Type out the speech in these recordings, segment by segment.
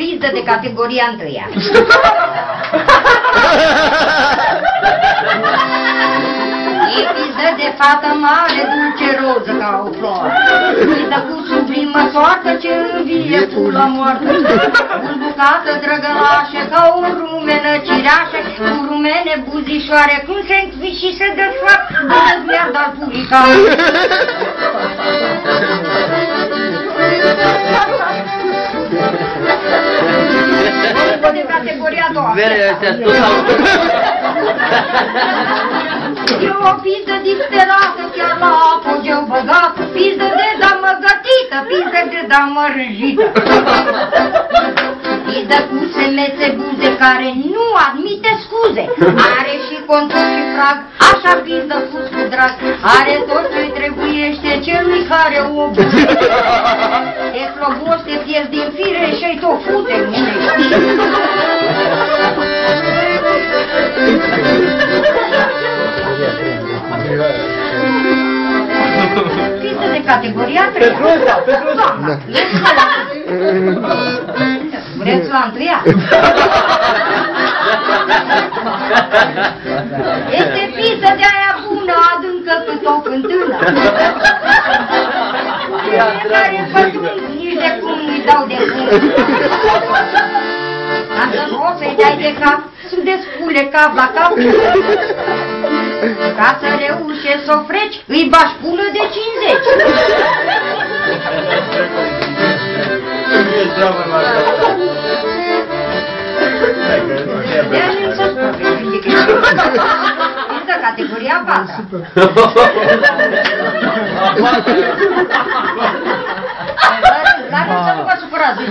pizdă de categoria întâia. E pizdă de fată mare, dulce roză ca o floare. Pizdă cu sublimă soartă ce învie pula moartă. Bulbucată drăgălașă ca o rumenă cireașă, cu rumene buzișoare, cum se întvi și se desfac, dă-ți merda al publica. De categoria a doua. E o pizdă difterată, chiar la apogeu băgată, pizdă de damă gătită, pizdă de damă râjită. Pizdă cu semețe buze care nu admite scuze, are și contor și frag, așa pizdă pus cu drag, are tot ce-i trebuiește celui care o buze. Te sloboși, te pierzi din fire și-i tot fute, mine știi. Pizdă de categoria 3. Petruța! Doamna! Vreți la întâia? Este pizdă de aia bună, adâncă cât o fântână. Care pătrund, nici de cum nu-i dau de cum. Dacă nu o să-i dai de cap, să despule cap la cap. Ca să reușe să o freci, îi bași pulă de 50. De-aia nu să spune, categoria 4. Dar să nu vă supărați.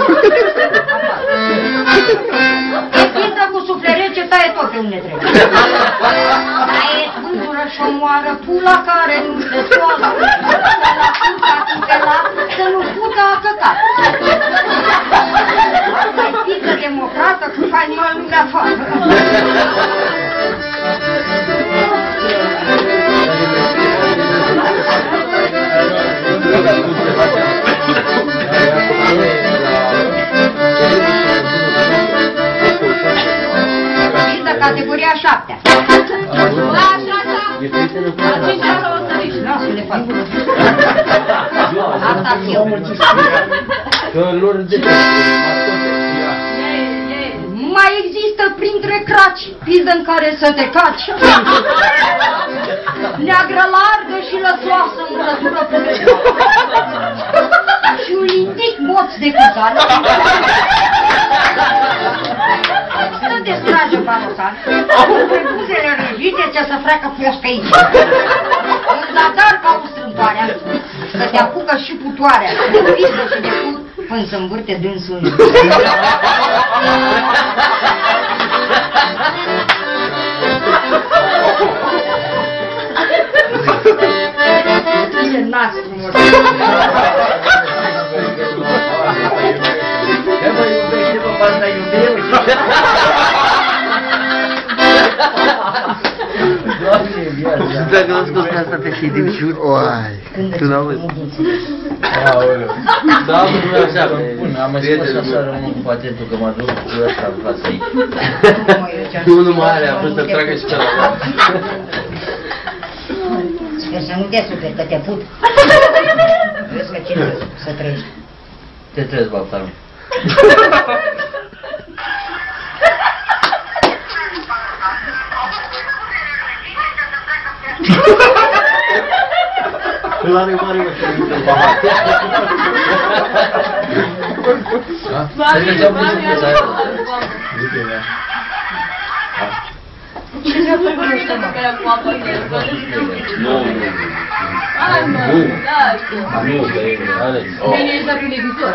E pindă cu suflet rece, taie tot pe unde trebuie. Taie spânzură și omoară pula care nu se scoală. La puta cupelat, să nu pută a căcat. Asta e pindă democrată cu faima lumea afară. Categoria 7. Asta eu. Mai există printre craci pizdă în care să te caci. Neagră largă și lăsoasă în murătură până și un lintic moț de căcat. Să te strage panosan, între buzele răjite ce să freacă foșcăiți. În zadar ca o strâmtoarea, să te apucă și putoarea, de pizdă și de cur, până să învârte dânsul în jur. Ce nas frumos! Că mă iubește, mă, asta iubeu. Doamne, viața. Și dacă nu scos pe asta pe și din jur, oai, tu n-auzi. Aoleu. Da, nu așa, bun, am mai spus așa, rămân cu patentul că mă duc cu ăsta în față aici. Nu numai are, a vrut să tragă și celălalt. Sper să nu te suferi, că te put. Vezi că ce să trăiești. Te trezi, baptarul. Îl are mare, mă, și nu te pahat. Să văzut pe aia. Ce ne-a făcut ăștia, mă? Care cu apă în el, Nu, Hai, mă, da, știu. Nu, Alex. Bine, ești la televizor.